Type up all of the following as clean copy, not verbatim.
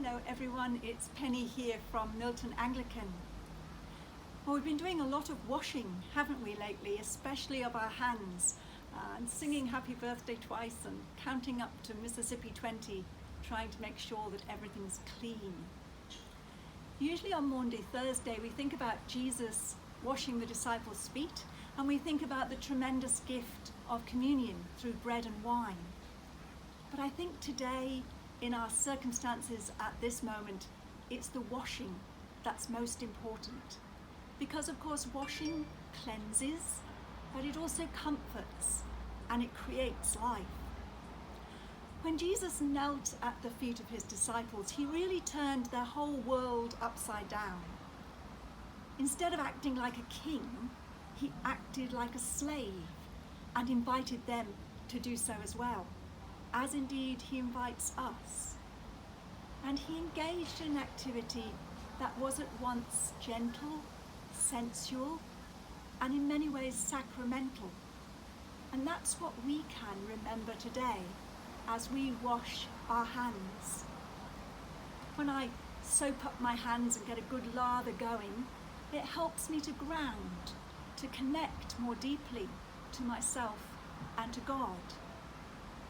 Hello everyone, it's Penny here from Milton Anglican. Well, we've been doing a lot of washing, haven't we, lately, especially of our hands, and singing happy birthday twice and counting up to Mississippi 20, trying to make sure that everything's clean. Usually on Maundy Thursday we think about Jesus washing the disciples' feet, and we think about the tremendous gift of communion through bread and wine. But I think today, in our circumstances at this moment, it's the washing that's most important. Because of course washing cleanses, but it also comforts and it creates life. When Jesus knelt at the feet of his disciples, he really turned their whole world upside down. Instead of acting like a king, he acted like a slave and invited them to do so as well, as indeed he invites us. And he engaged in activity that was at once gentle, sensual, and in many ways sacramental. And that's what we can remember today as we wash our hands. When I soap up my hands and get a good lather going, it helps me to ground, to connect more deeply to myself and to God.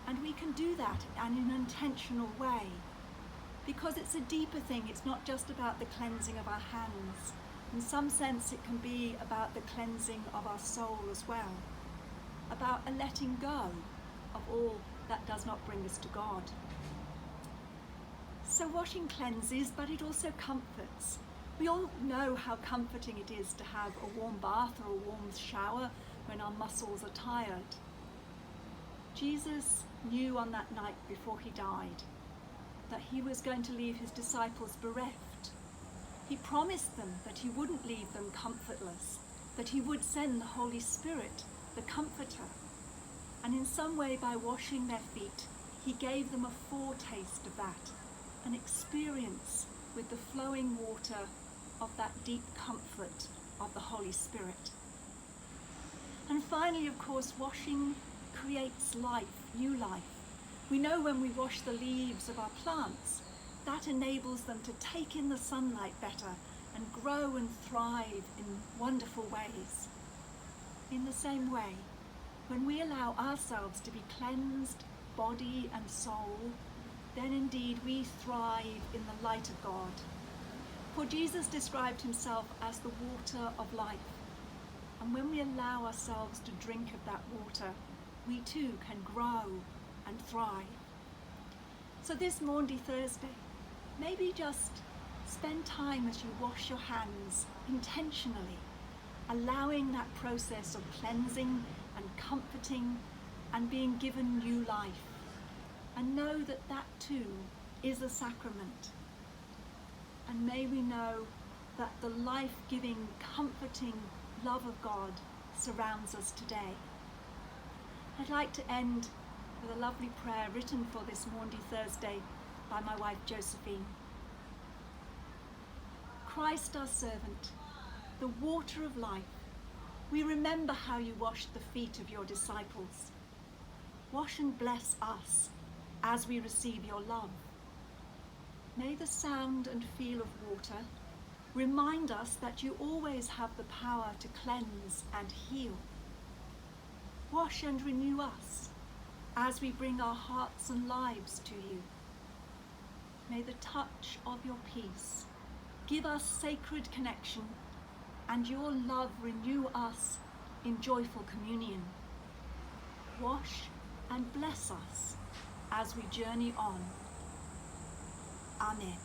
And we can do that in an intentional way, because it's a deeper thing. It's not just about the cleansing of our hands. In some sense, it can be about the cleansing of our soul as well, about a letting go of all that does not bring us to God. So washing cleanses, but it also comforts. We all know how comforting it is to have a warm bath or a warm shower when our muscles are tired. Jesus knew on that night before he died that he was going to leave his disciples bereft. He promised them that he wouldn't leave them comfortless, that he would send the Holy Spirit, the Comforter. And in some way, by washing their feet, he gave them a foretaste of that, an experience with the flowing water of that deep comfort of the Holy Spirit. And finally, of course, washing creates life, new life. We know when we wash the leaves of our plants, that enables them to take in the sunlight better and grow and thrive in wonderful ways. In the same way, when we allow ourselves to be cleansed, body and soul, then indeed we thrive in the light of God. For Jesus described himself as the water of life. And when we allow ourselves to drink of that water, we too can grow and thrive. So this Maundy Thursday, maybe just spend time as you wash your hands intentionally, allowing that process of cleansing and comforting and being given new life. And know that that too is a sacrament. And may we know that the life-giving, comforting love of God surrounds us today. I'd like to end with a lovely prayer written for this Maundy Thursday by my wife Josephine. Christ our servant, the water of life, we remember how you washed the feet of your disciples. Wash and bless us as we receive your love. May the sound and feel of water remind us that you always have the power to cleanse and heal. Wash and renew us as we bring our hearts and lives to you. May the touch of your peace give us sacred connection, and your love renew us in joyful communion. Wash and bless us as we journey on. Amen.